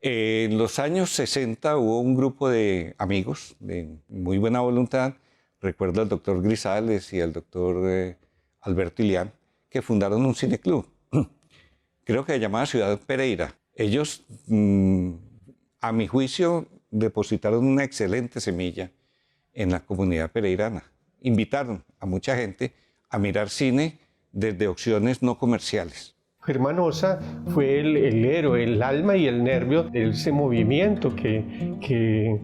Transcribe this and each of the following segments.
En los años 60 hubo un grupo de amigos de muy buena voluntad, recuerdo al doctor Grisales y al doctor Alberto Ilián, que fundaron un cineclub, creo que se llamaba Ciudad Pereira. Ellos, a mi juicio, depositaron una excelente semilla en la comunidad pereirana. Invitaron a mucha gente a mirar cine desde opciones no comerciales. Germán Osa fue el héroe, el alma y el nervio de ese movimiento que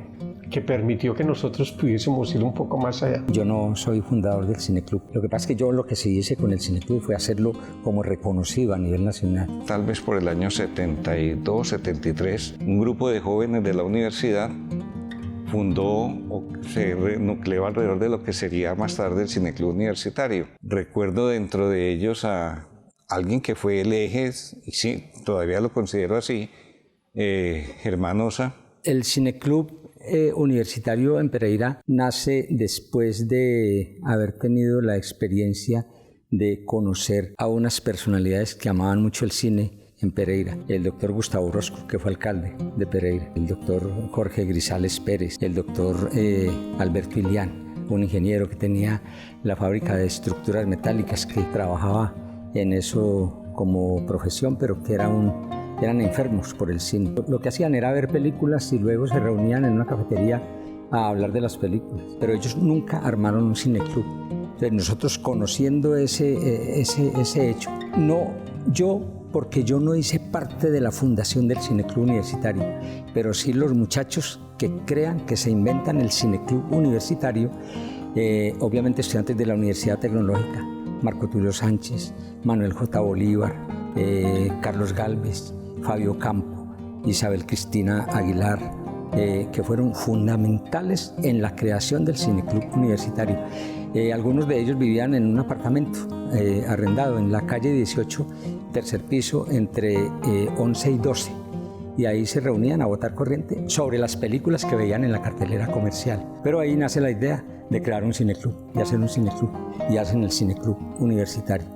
permitió que nosotros pudiésemos ir un poco más allá. Yo no soy fundador del Cineclub. Lo que pasa es que yo lo que sí hice con el Cineclub fue hacerlo como reconocido a nivel nacional. Tal vez por el año 72, 73, un grupo de jóvenes de la universidad fundó o se nucleó alrededor de lo que sería más tarde el Cineclub Universitario. Recuerdo dentro de ellos a alguien que fue el eje, y sí, todavía lo considero así, Germán Osa. El Cineclub Universitario en Pereira nace después de haber tenido la experiencia de conocer a unas personalidades que amaban mucho el cine en Pereira. El doctor Gustavo Orozco, que fue alcalde de Pereira, el doctor Jorge Grisales Pérez, el doctor Alberto Ilián, un ingeniero que tenía la fábrica de estructuras metálicas, que trabajaba en eso como profesión, pero que eran enfermos por el cine. Lo que hacían era ver películas y luego se reunían en una cafetería a hablar de las películas, pero ellos nunca armaron un cineclub. Entonces nosotros, conociendo ese hecho, no yo, porque yo no hice parte de la fundación del Cineclub Universitario, pero sí los muchachos que crean, que se inventan el Cineclub Universitario, obviamente estudiantes de la Universidad Tecnológica, Marco Tulio Sánchez, Manuel J. Bolívar, Carlos Gálvez, Fabio Campo, Isabel Cristina Aguilar, que fueron fundamentales en la creación del Cineclub Universitario. Algunos de ellos vivían en un apartamento arrendado en la calle 18, tercer piso, entre 11 y 12. Y ahí se reunían a botar corriente sobre las películas que veían en la cartelera comercial. Pero ahí nace la idea de crear un cineclub y hacer un cineclub, y hacen el Cineclub Universitario.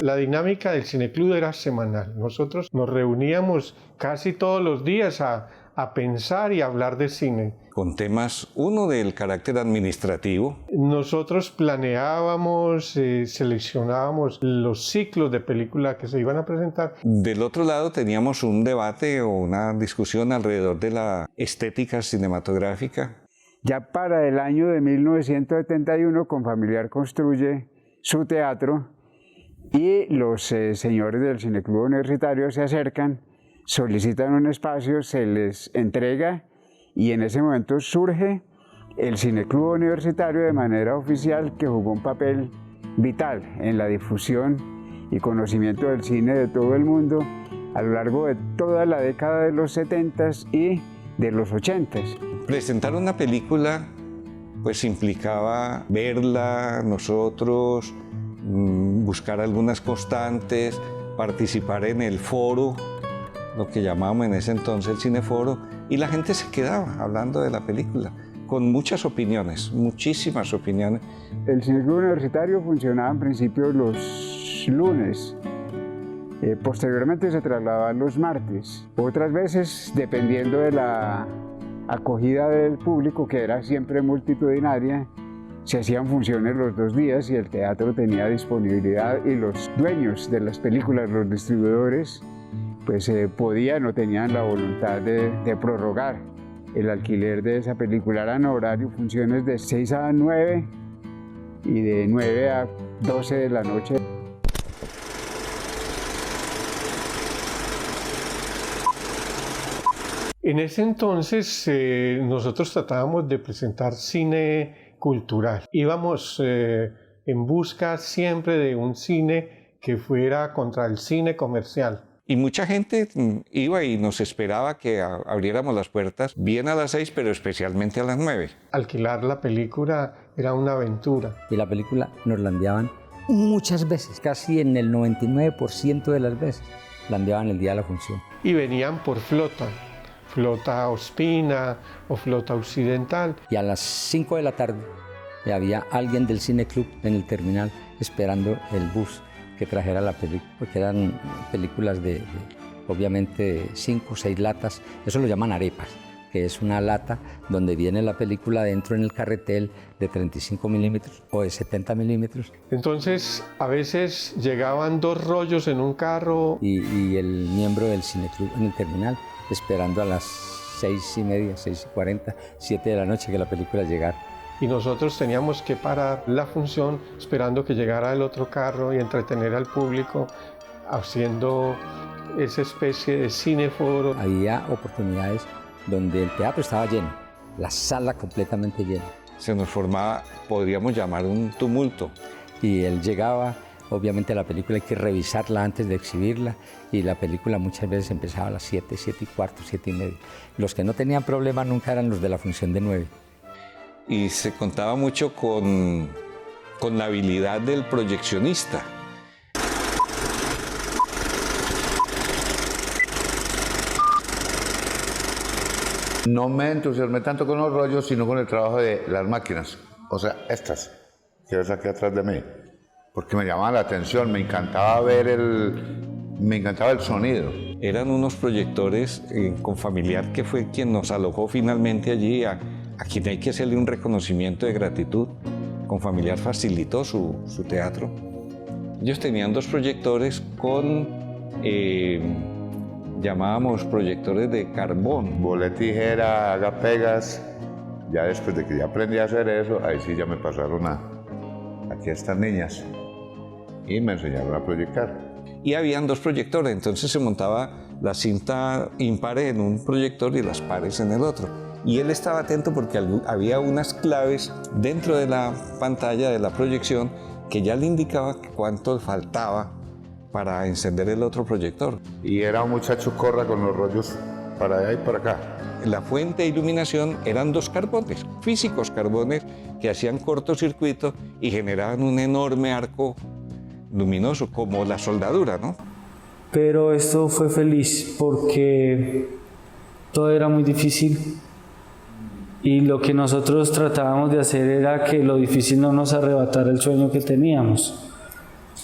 La dinámica del Cineclub era semanal. Nosotros nos reuníamos casi todos los días a pensar y a hablar de cine. Con temas, uno del carácter administrativo. Nosotros planeábamos, seleccionábamos los ciclos de película que se iban a presentar. Del otro lado teníamos un debate o una discusión alrededor de la estética cinematográfica. Ya para el año de 1971, Confamiliar construye su teatro y los señores del Cineclub Universitario se acercan, solicitan un espacio, se les entrega, y en ese momento surge el Cineclub Universitario de manera oficial, que jugó un papel vital en la difusión y conocimiento del cine de todo el mundo a lo largo de toda la década de los 70s y de los 80s. Presentar una película pues implicaba verla nosotros, buscar algunas constantes, participar en el foro, lo que llamábamos en ese entonces el cineforo, y la gente se quedaba hablando de la película, con muchas opiniones, muchísimas opiniones. El Cineclub Universitario funcionaba en principio los lunes, posteriormente se trasladaba los martes, otras veces, dependiendo de la acogida del público, que era siempre multitudinaria, se hacían funciones los 2 días y el teatro tenía disponibilidad, y los dueños de las películas, los distribuidores, pues podían o tenían la voluntad de prorrogar el alquiler de esa película. Eran horarios, funciones de 6 a 9 y de 9 a 12 de la noche. En ese entonces nosotros tratábamos de presentar cine cultural. Íbamos en busca siempre de un cine que fuera contra el cine comercial. Y mucha gente iba y nos esperaba que abriéramos las puertas bien a las 6, pero especialmente a las 9. Alquilar la película era una aventura. Y la película nos la enviaban muchas veces, casi en el 99% de las veces, la enviaban el día de la función. Y venían por flota, flota Ospina o flota occidental. Y a las 5 de la tarde había alguien del cineclub en el terminal esperando el bus que trajera la película, porque eran películas de obviamente 5 o 6 latas, eso lo llaman arepas, que es una lata donde viene la película dentro en el carretel de 35 milímetros o de 70 milímetros. Entonces, a veces llegaban 2 rollos en un carro. Y el miembro del cineclub en el terminal esperando a las 6:30, 6:40, 7 de la noche que la película llegara. Y nosotros teníamos que parar la función esperando que llegara el otro carro y entretener al público haciendo esa especie de cineforo. Había oportunidades donde el teatro estaba lleno, la sala completamente llena. Se nos formaba, podríamos llamar, un tumulto. Y él llegaba, obviamente la película hay que revisarla antes de exhibirla, y la película muchas veces empezaba a las 7, 7:15, 7:30. Los que no tenían problema nunca eran los de la función de 9. Y se contaba mucho con la habilidad del proyeccionista. No me entusiasmé tanto con los rollos, sino con el trabajo de las máquinas, o sea, estas, que ves aquí atrás de mí, porque me llamaban la atención, me encantaba el sonido. Eran unos proyectores con Familiar, que fue quien nos alojó finalmente allí, a quien hay que hacerle un reconocimiento de gratitud. Con Familiar facilitó su teatro. Ellos tenían 2 proyectores con, llamábamos proyectores de carbón. Volé tijera, haga pegas, ya después de que ya aprendí a hacer eso, ahí sí ya me pasaron aquí a estas niñas y me enseñaron a proyectar. Y habían 2 proyectores, entonces se montaba la cinta impares en un proyector y las pares en el otro. Y él estaba atento porque había unas claves dentro de la pantalla de la proyección que ya le indicaba cuánto faltaba para encender el otro proyector. Y era un muchacho corra con los rollos para allá y para acá. La fuente de iluminación eran 2 carbones, físicos carbones, que hacían cortocircuito y generaban un enorme arco luminoso, como la soldadura, ¿no? Pero esto fue feliz porque todo era muy difícil y lo que nosotros tratábamos de hacer era que lo difícil no nos arrebatara el sueño que teníamos.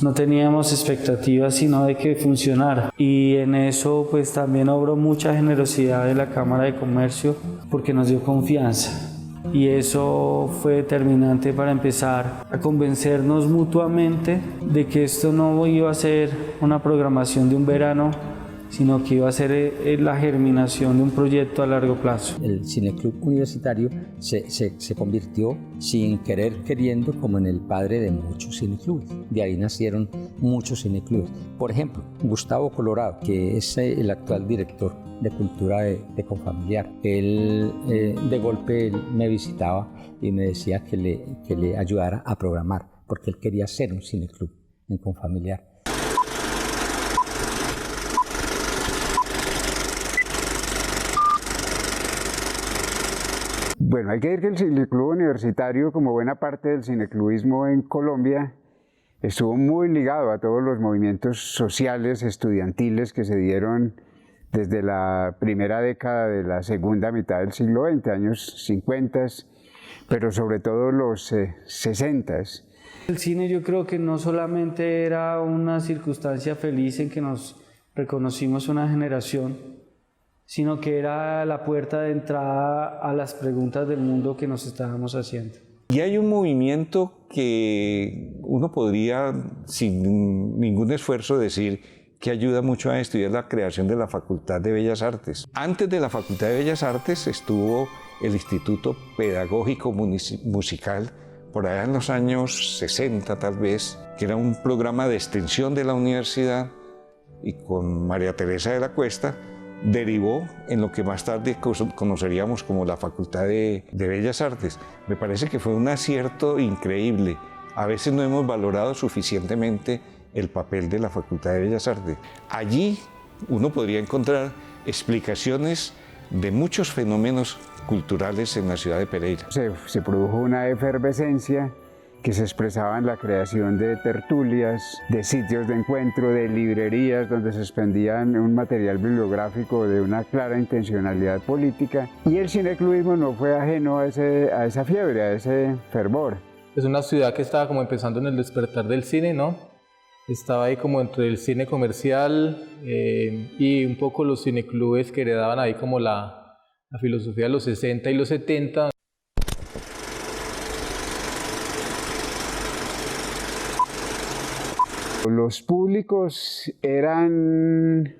No teníamos expectativas sino de que funcionara, y en eso pues también obró mucha generosidad de la Cámara de Comercio porque nos dio confianza. Y eso fue determinante para empezar a convencernos mutuamente de que esto no iba a ser una programación de un verano, sino que iba a ser la germinación de un proyecto a largo plazo. El cineclub universitario se convirtió, sin querer queriendo, como en el padre de muchos cineclubes. De ahí nacieron muchos cineclubes. Por ejemplo, Gustavo Colorado, que es el actual director de Cultura de Confamiliar. Él de golpe me visitaba y me decía que le ayudara a programar, porque él quería hacer un cineclub en Confamiliar. Bueno, hay que decir que el cineclub universitario, como buena parte del cineclubismo en Colombia, estuvo muy ligado a todos los movimientos sociales, estudiantiles que se dieron desde la primera década de la segunda mitad del siglo XX, años 50, pero sobre todo los 60. El cine, yo creo que no solamente era una circunstancia feliz en que nos reconocimos una generación, sino que era la puerta de entrada a las preguntas del mundo que nos estábamos haciendo. Y hay un movimiento que uno podría, sin ningún esfuerzo, decir que ayuda mucho a estudiar la creación de la Facultad de Bellas Artes. Antes de la Facultad de Bellas Artes estuvo el Instituto Pedagógico Musical, por allá en los años 60 tal vez, que era un programa de extensión de la universidad, y con María Teresa de la Cuesta derivó en lo que más tarde conoceríamos como la Facultad de Bellas Artes. Me parece que fue un acierto increíble. A veces no hemos valorado suficientemente el papel de la Facultad de Bellas Artes. Allí uno podría encontrar explicaciones de muchos fenómenos culturales en la ciudad de Pereira. Se produjo una efervescencia que se expresaba en la creación de tertulias, de sitios de encuentro, de librerías donde se expendían un material bibliográfico de una clara intencionalidad política, y el cineclubismo no fue ajeno a esa fiebre, a ese fervor. Es una ciudad que estaba como empezando en el despertar del cine, ¿no? Estaba ahí como entre el cine comercial y un poco los cineclubes que heredaban ahí como la filosofía de los 60 y los 70. Los públicos eran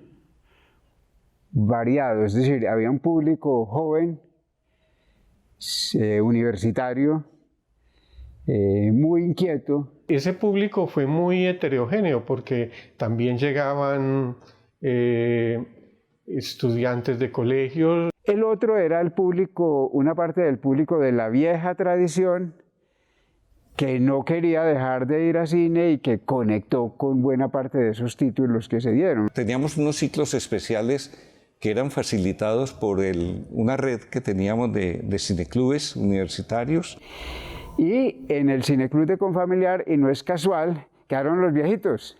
variados, es decir, había un público joven, universitario, muy inquieto. Ese público fue muy heterogéneo porque también llegaban estudiantes de colegios. El otro era el público, una parte del público de la vieja tradición que no quería dejar de ir a cine y que conectó con buena parte de esos títulos que se dieron. Teníamos unos ciclos especiales que eran facilitados por una red que teníamos de cineclubes universitarios. Y en el cineclub de Confamiliar, y no es casual, quedaron los viejitos.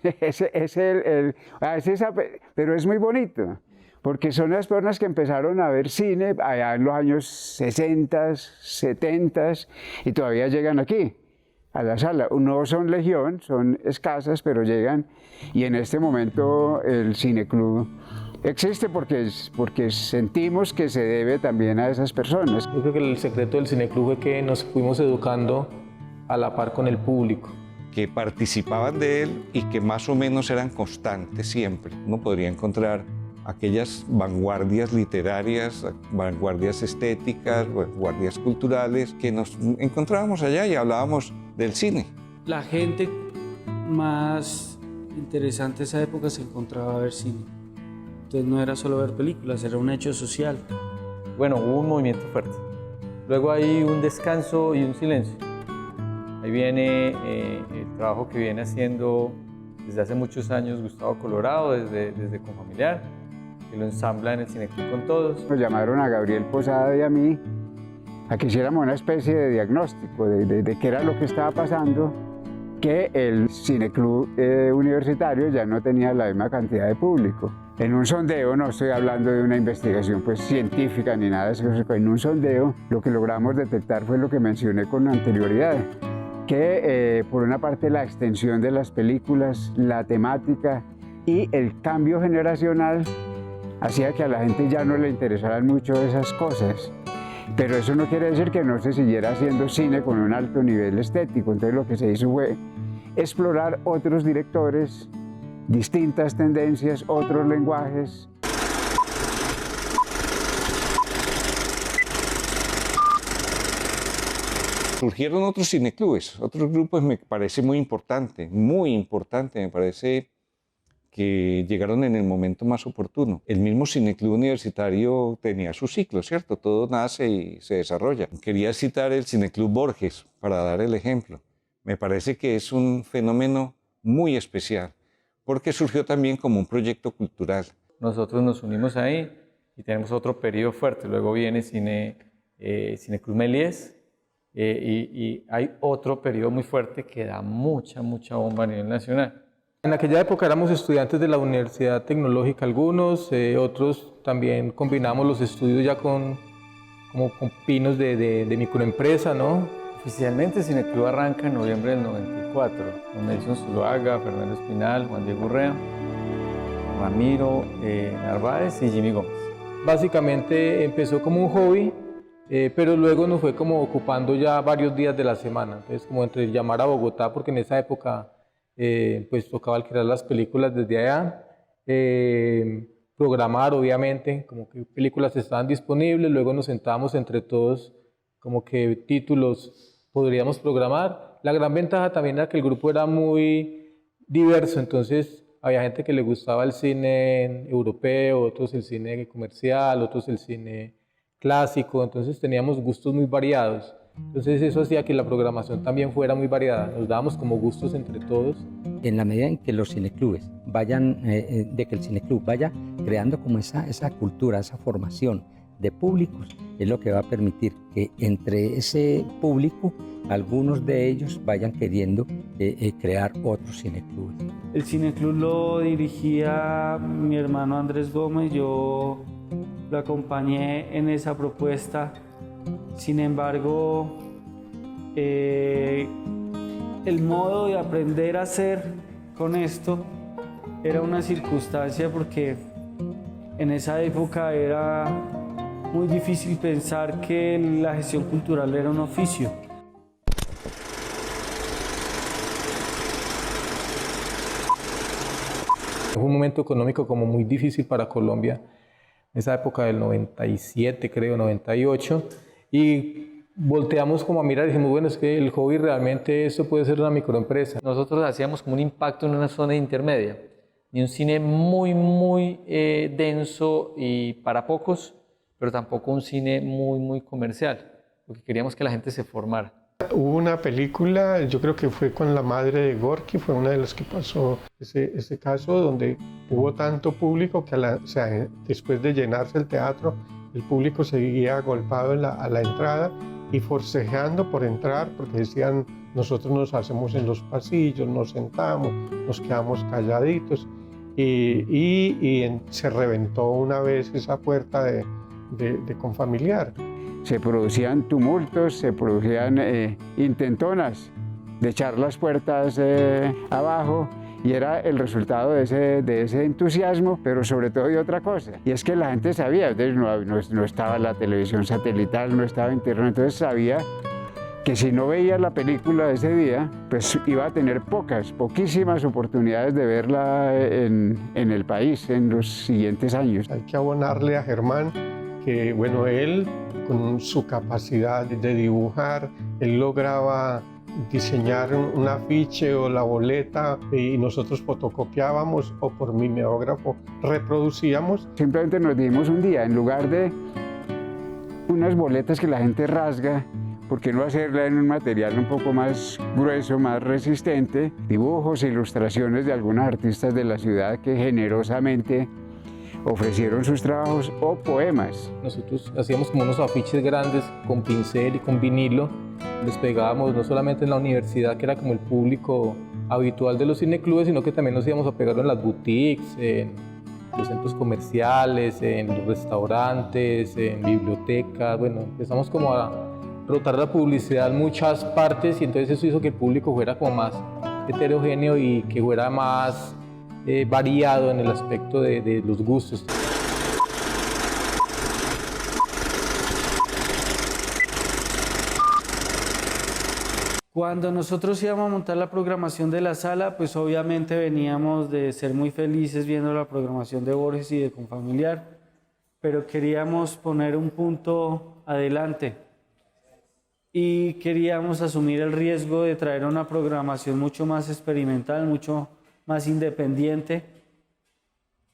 Pero es muy bonito, porque son las personas que empezaron a ver cine allá en los años 60, 70 y todavía llegan aquí, a la sala. No son legión, son escasas, pero llegan. Y en este momento el cineclub existe porque sentimos que se debe también a esas personas. Yo creo que el secreto del cineclub fue que nos fuimos educando a la par con el público. Que participaban de él y que más o menos eran constantes siempre. Uno podría encontrar aquellas vanguardias literarias, vanguardias estéticas, vanguardias culturales, que nos encontrábamos allá y hablábamos del cine. La gente más interesante de esa época se encontraba a ver cine. Entonces no era solo ver películas, era un hecho social. Bueno, hubo un movimiento fuerte. Luego hay un descanso y un silencio. Ahí viene el trabajo que viene haciendo desde hace muchos años Gustavo Colorado, desde Confamiliar, que lo ensambla en el Cineclub con Todos. Nos llamaron a Gabriel Posada y a mí a que hiciéramos una especie de diagnóstico de qué era lo que estaba pasando, que el cineclub universitario ya no tenía la misma cantidad de público. En un sondeo, no estoy hablando de una investigación pues, científica ni nada de eso, en un sondeo lo que logramos detectar fue lo que mencioné con anterioridad, que por una parte la extensión de las películas, la temática y el cambio generacional hacía que a la gente ya no le interesaran mucho esas cosas. Pero eso no quiere decir que no se siguiera haciendo cine con un alto nivel estético. Entonces lo que se hizo fue explorar otros directores, distintas tendencias, otros lenguajes. Surgieron otros cineclubes, otros grupos, me parece muy importante me parece que llegaron en el momento más oportuno. El mismo cineclub universitario tenía su ciclo, ¿cierto? Todo nace y se desarrolla. Quería citar el Cineclub Borges para dar el ejemplo. Me parece que es un fenómeno muy especial porque surgió también como un proyecto cultural. Nosotros nos unimos ahí y tenemos otro periodo fuerte. Luego viene Cineclub Méliès y hay otro periodo muy fuerte que da mucha bomba a nivel nacional. En aquella época éramos estudiantes de la Universidad Tecnológica algunos, otros también combinamos los estudios ya con pinos de microempresa, ¿no? Oficialmente Cineclub arranca en noviembre del 94, con Nelson Zuluaga, Fernando Espinal, Juan Diego Urrea, Ramiro Narváez y Jimmy Gómez. Básicamente empezó como un hobby, pero luego nos fue como ocupando ya varios días de la semana. Entonces como entre llamar a Bogotá, porque en esa época pues tocaba alquilar las películas desde allá, programar obviamente, como que películas estaban disponibles, luego nos sentábamos entre todos como que títulos podríamos programar. La gran ventaja también era que el grupo era muy diverso, entonces había gente que le gustaba el cine europeo, otros el cine comercial, otros el cine clásico, entonces teníamos gustos muy variados. Entonces eso hacía que la programación también fuera muy variada, nos dábamos como gustos entre todos. En la medida en que los cineclubes vayan, de que el cineclub vaya creando como esa cultura, esa formación de públicos, es lo que va a permitir que entre ese público algunos de ellos vayan queriendo crear otros cineclubes. El cineclub lo dirigía mi hermano Andrés Gómez, yo lo acompañé en esa propuesta. Sin embargo, El modo de aprender a hacer con esto era una circunstancia porque en esa época era muy difícil pensar que la gestión cultural era un oficio. Fue un momento económico como muy difícil para Colombia, en esa época del 97, creo, 98, y volteamos como a mirar y dijimos, bueno, es que el hobby realmente esto puede ser una microempresa. Nosotros hacíamos como un impacto en una zona intermedia, y un cine muy denso y para pocos, pero tampoco un cine muy comercial, porque queríamos que la gente se formara. Hubo una película, yo creo que fue con la madre de Gorky, fue una de las que pasó ese caso, donde hubo tanto público que después de llenarse el teatro, el público seguía agolpado a la entrada y forcejeando por entrar, porque decían, nosotros nos hacemos en los pasillos, nos sentamos, nos quedamos calladitos, y se reventó una vez esa puerta de Confamiliar. Se producían tumultos, se producían intentonas de echar las puertas abajo, y era el resultado de ese entusiasmo, pero sobre todo de otra cosa, y es que la gente sabía, entonces no estaba la televisión satelital, no estaba internet, entonces sabía que si no veía la película ese día, pues iba a tener poquísimas oportunidades de verla en el país en los siguientes años. Hay que abonarle a Germán que, bueno, él con su capacidad de dibujar, él lograba diseñar un afiche o la boleta y nosotros fotocopiábamos o por mimeógrafo reproducíamos. Simplemente nos dijimos un día, en lugar de unas boletas que la gente rasga, ¿por qué no hacerla en un material un poco más grueso, más resistente? Dibujos e ilustraciones de algunos artistas de la ciudad que generosamente ofrecieron sus trabajos, o poemas. Nosotros hacíamos como unos afiches grandes con pincel y con vinilo, los pegábamos no solamente en la universidad, que era como el público habitual de los cineclubes, sino que también nos íbamos a pegarlo en las boutiques, en los centros comerciales, en los restaurantes, en bibliotecas. Bueno, empezamos como a rotar la publicidad en muchas partes, y entonces eso hizo que el público fuera como más heterogéneo y que fuera más variado en el aspecto de los gustos. Cuando nosotros íbamos a montar la programación de la sala, pues obviamente veníamos de ser muy felices viendo la programación de Borges y de Confamiliar, pero queríamos poner un punto adelante y queríamos asumir el riesgo de traer una programación mucho más experimental, mucho más independiente.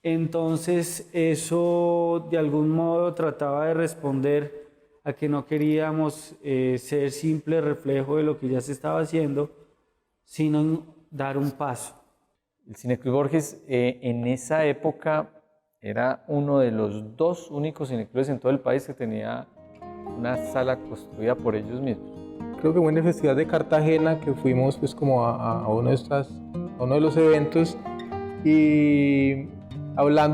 Entonces eso de algún modo trataba de responder a que no queríamos ser simple reflejo de lo que ya se estaba haciendo, sino dar un paso. El Cineclub Borges en esa época era uno de los 2 únicos cineclubes en todo el país que tenía una sala construida por ellos mismos. Creo que fue en el Festival de Cartagena que fuimos pues como a uno de los eventos, y hablan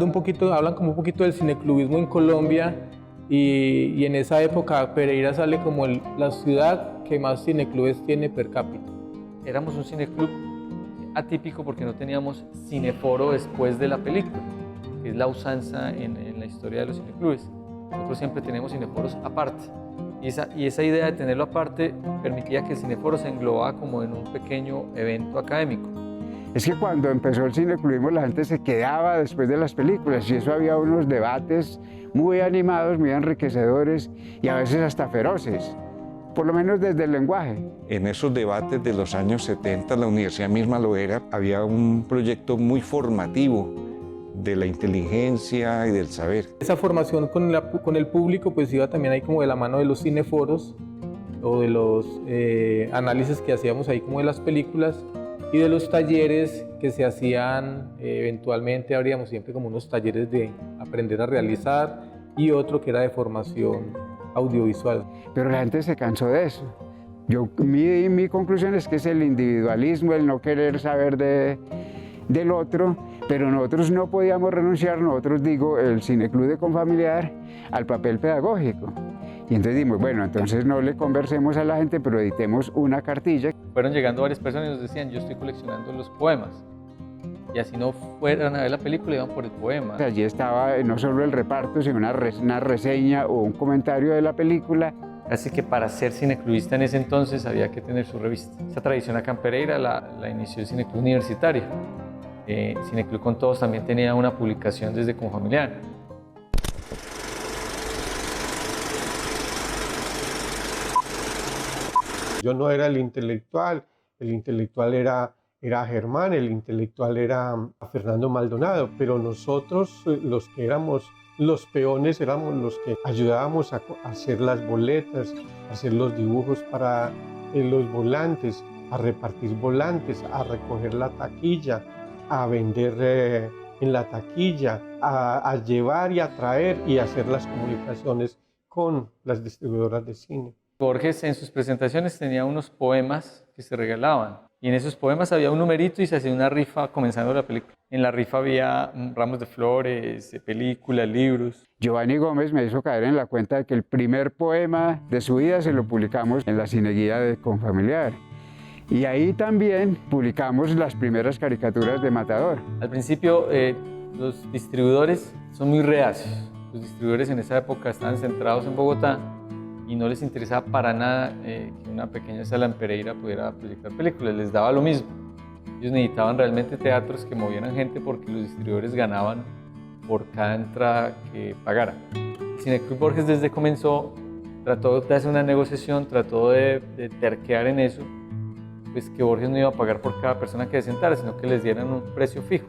como un poquito del cineclubismo en Colombia, y en esa época Pereira sale como la ciudad que más cineclubes tiene per cápita. Éramos un cineclub atípico porque no teníamos cineforo después de la película, que es la usanza en la historia de los cineclubes. Nosotros siempre tenemos cineforos aparte, y esa idea de tenerlo aparte permitía que el cineforo se englobaba como en un pequeño evento académico. Es que cuando empezó el cineclubismo la gente se quedaba después de las películas, y eso había unos debates muy animados, muy enriquecedores y a veces hasta feroces, por lo menos desde el lenguaje. En esos debates de los años 70, la universidad misma lo era, había un proyecto muy formativo de la inteligencia y del saber. Esa formación con el público pues iba también ahí como de la mano de los cineforos, o de los análisis que hacíamos ahí como de las películas, y de los talleres que se hacían. Eventualmente habríamos siempre como unos talleres de aprender a realizar, y otro que era de formación audiovisual. Pero la gente se cansó de eso. Mi conclusión es que es el individualismo, el no querer saber del otro, pero nosotros no podíamos renunciar, el Cineclub de Confamiliar, al papel pedagógico. Y entonces dijimos, bueno, entonces no le conversemos a la gente, pero editemos una cartilla. Fueron llegando varias personas y nos decían, yo estoy coleccionando los poemas. Y así no fueran a ver la película, iban por el poema. Allí estaba no solo el reparto, sino una reseña o un comentario de la película. Así que para ser cineclubista en ese entonces había que tener su revista. Esa tradición acá en Pereira la inició el Cineclub Universitario. Cineclub con Todos también tenía una publicación desde Confamiliar. Yo no era el intelectual era Germán, el intelectual era Fernando Maldonado, pero nosotros, los que éramos los peones, éramos los que ayudábamos a hacer las boletas, a hacer los dibujos para los volantes, a repartir volantes, a recoger la taquilla, a vender en la taquilla, a llevar y a traer y hacer las comunicaciones con las distribuidoras de cine. Borges en sus presentaciones tenía unos poemas que se regalaban y en esos poemas había un numerito y se hacía una rifa comenzando la película. En la rifa había ramos de flores, películas, libros. Giovanni Gómez me hizo caer en la cuenta de que el primer poema de su vida se lo publicamos en la cineguía de Confamiliar. Y ahí también publicamos las primeras caricaturas de Matador. Al principio los distribuidores son muy reacios. Los distribuidores en esa época estaban centrados en Bogotá y no les interesaba para nada que una pequeña sala en Pereira pudiera proyectar películas, les daba lo mismo. Ellos necesitaban realmente teatros que movieran gente porque los distribuidores ganaban por cada entrada que pagara. Cineclub Borges desde que comenzó trató de hacer una negociación, trató de terquear en eso, pues que Borges no iba a pagar por cada persona que se sentara, sino que les dieran un precio fijo.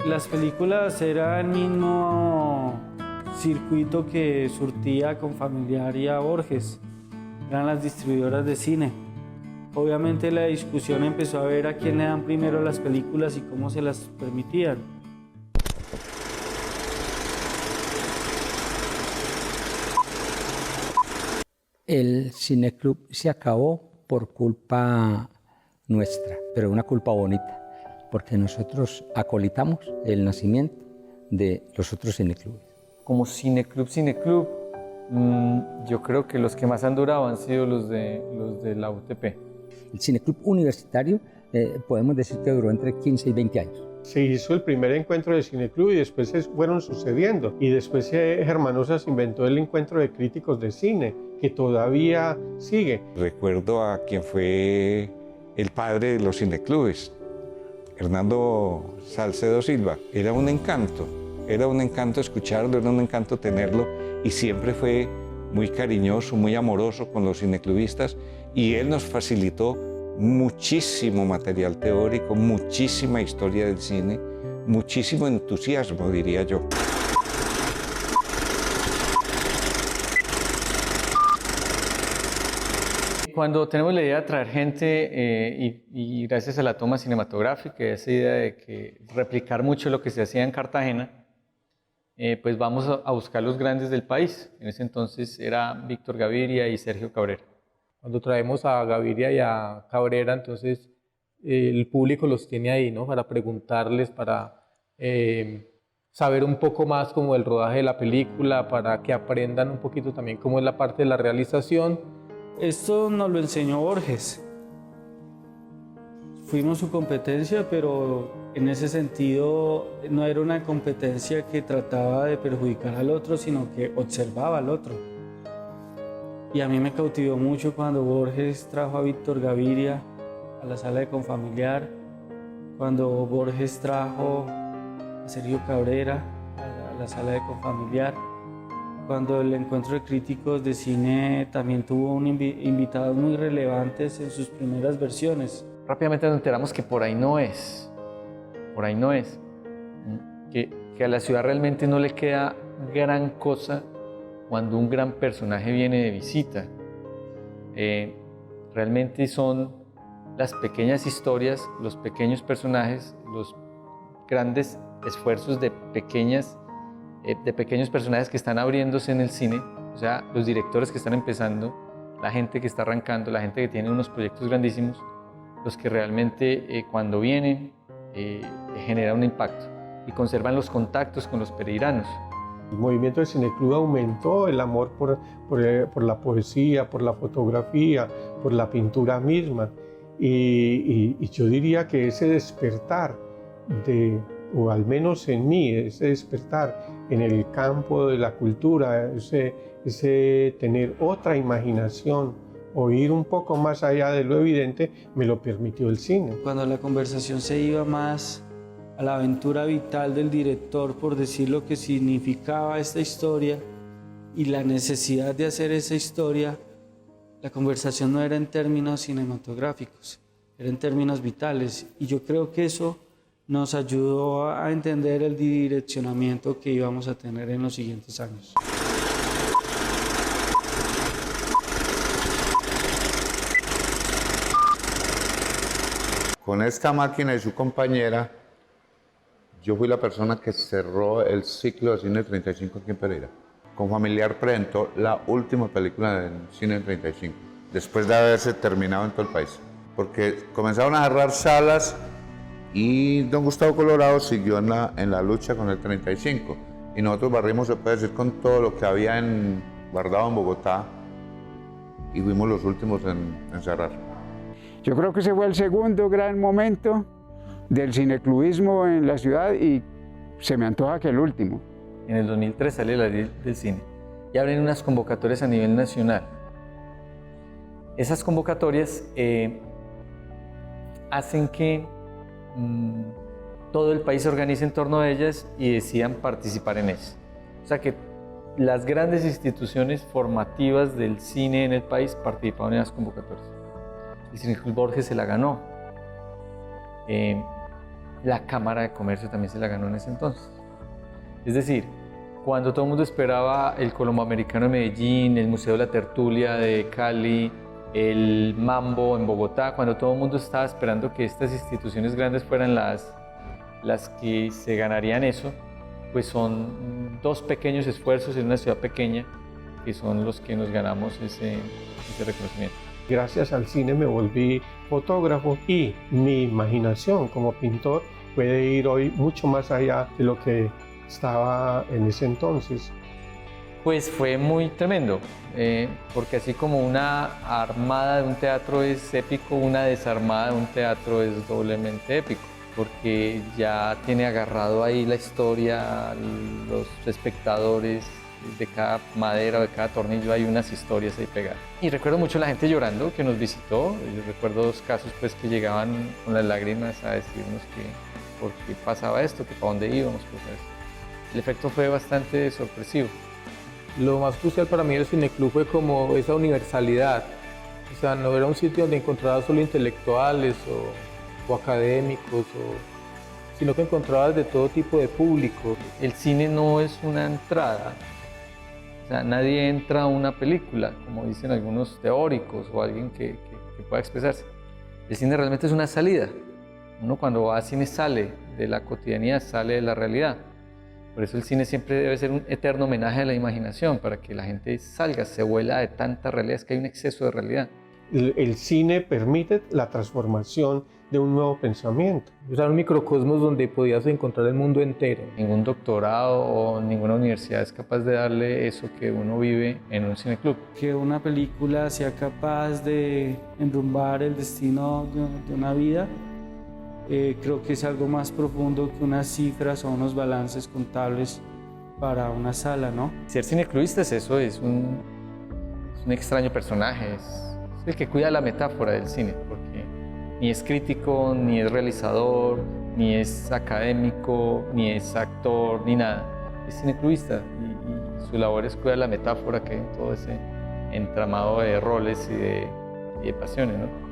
Las películas era el mismo circuito que surtía Confamiliar y a Borges, eran las distribuidoras de cine. Obviamente la discusión empezó a ver a quién le dan primero las películas y cómo se las permitían. El cineclub se acabó por culpa nuestra, pero una culpa bonita, porque nosotros acolitamos el nacimiento de los otros cineclubes. Como cineclub, yo creo que los que más han durado han sido los de la UTP. El cineclub universitario podemos decir que duró entre 15 y 20 años. Se hizo el primer encuentro de cineclub y después se fueron sucediendo. Y después Germanosa se inventó el encuentro de críticos de cine, que todavía sigue. Recuerdo a quien fue el padre de los cineclubes, Hernando Salcedo Silva. Era un encanto escucharlo, era un encanto tenerlo y siempre fue muy cariñoso, muy amoroso con los cineclubistas y él nos facilitó muchísimo material teórico, muchísima historia del cine, muchísimo entusiasmo, diría yo. Cuando tenemos la idea de traer gente y gracias a la toma cinematográfica, esa idea de que replicar mucho lo que se hacía en Cartagena, pues vamos a buscar los grandes del país. En ese entonces era Víctor Gaviria y Sergio Cabrera. Cuando traemos a Gaviria y a Cabrera, entonces el público los tiene ahí, ¿no? Para preguntarles, para saber un poco más como del rodaje de la película, para que aprendan un poquito también cómo es la parte de la realización. Esto nos lo enseñó Borges. Fuimos su competencia, pero en ese sentido no era una competencia que trataba de perjudicar al otro, sino que observaba al otro. Y a mí me cautivó mucho cuando Borges trajo a Víctor Gaviria a la sala de Confamiliar, cuando Borges trajo a Sergio Cabrera a la sala de Confamiliar, cuando el encuentro de críticos de cine también tuvo invitados muy relevantes en sus primeras versiones. Rápidamente nos enteramos que por ahí no es, que a la ciudad realmente no le queda gran cosa cuando un gran personaje viene de visita. Realmente son las pequeñas historias, los pequeños personajes, los grandes esfuerzos de pequeños personajes que están abriéndose en el cine, o sea, los directores que están empezando, la gente que está arrancando, la gente que tiene unos proyectos grandísimos, los que realmente cuando vienen generan un impacto y conservan los contactos con los pereiranos. El movimiento del cineclub aumentó el amor por la poesía, por la fotografía, por la pintura misma. Y yo diría que ese despertar, o al menos en mí, ese despertar en el campo de la cultura, ese tener otra imaginación, o ir un poco más allá de lo evidente, me lo permitió el cine. Cuando la conversación se iba más a la aventura vital del director, por decir lo que significaba esta historia y la necesidad de hacer esa historia, la conversación no era en términos cinematográficos, era en términos vitales. Y yo creo que eso nos ayudó a entender el direccionamiento que íbamos a tener en los siguientes años. Con esta máquina y su compañera, yo fui la persona que cerró el ciclo de cine 35 aquí en Pereira. Con Familiar presentó la última película de cine 35, después de haberse terminado en todo el país. Porque comenzaron a cerrar salas y don Gustavo Colorado siguió en la lucha con el 35. Y nosotros barrimos, se puede decir, con todo lo que había guardado en Bogotá y fuimos los últimos en cerrar. Yo creo que ese fue el segundo gran momento del cineclubismo en la ciudad y se me antoja que el último. En el 2003 sale la ley del cine y abren unas convocatorias a nivel nacional. Esas convocatorias hacen que todo el país se organice en torno a ellas y decidan participar en ellas. O sea que las grandes instituciones formativas del cine en el país participaron en las convocatorias. El Cineclub Borges se la ganó. La Cámara de Comercio también se la ganó en ese entonces. Es decir, cuando todo el mundo esperaba el Colombo Americano de Medellín, el Museo de la Tertulia de Cali, el Mambo en Bogotá, cuando todo el mundo estaba esperando que estas instituciones grandes fueran las que se ganarían eso, pues son dos pequeños esfuerzos en una ciudad pequeña que son los que nos ganamos ese reconocimiento. Gracias al cine me volví fotógrafo y mi imaginación como pintor puede ir hoy mucho más allá de lo que estaba en ese entonces. Pues fue muy tremendo, porque así como una armada de un teatro es épico, una desarmada de un teatro es doblemente épico, porque ya tiene agarrado ahí la historia, los espectadores, de cada madera o de cada tornillo hay unas historias ahí pegadas. Y recuerdo mucho la gente llorando que nos visitó. Yo recuerdo dos casos pues, que llegaban con las lágrimas a decirnos que por qué pasaba esto, que para dónde íbamos. Pues, el efecto fue bastante sorpresivo. Lo más crucial para mí del Cineclub fue como esa universalidad. O sea, no era un sitio donde encontrabas solo intelectuales o académicos, sino que encontrabas de todo tipo de público. El cine no es una entrada. O sea, nadie entra a una película, como dicen algunos teóricos o alguien que pueda expresarse. El cine realmente es una salida. Uno cuando va al cine sale de la cotidianidad, sale de la realidad. Por eso el cine siempre debe ser un eterno homenaje a la imaginación, para que la gente salga, se vuela de tanta realidad, es que hay un exceso de realidad. El cine permite la transformación de un nuevo pensamiento. O sea, un microcosmos donde podías encontrar el mundo entero. Ningún doctorado o ninguna universidad es capaz de darle eso que uno vive en un cineclub. Que una película sea capaz de enrumbar el destino de una vida, creo que es algo más profundo que unas cifras o unos balances contables para una sala, ¿no? Ser cineclubista es eso, es un extraño personaje, es el que cuida la metáfora del cine, porque ni es crítico, ni es realizador, ni es académico, ni es actor, ni nada. Es cineclubista y su labor es cuidar la metáfora que hay en todo ese entramado de roles y de pasiones, ¿no?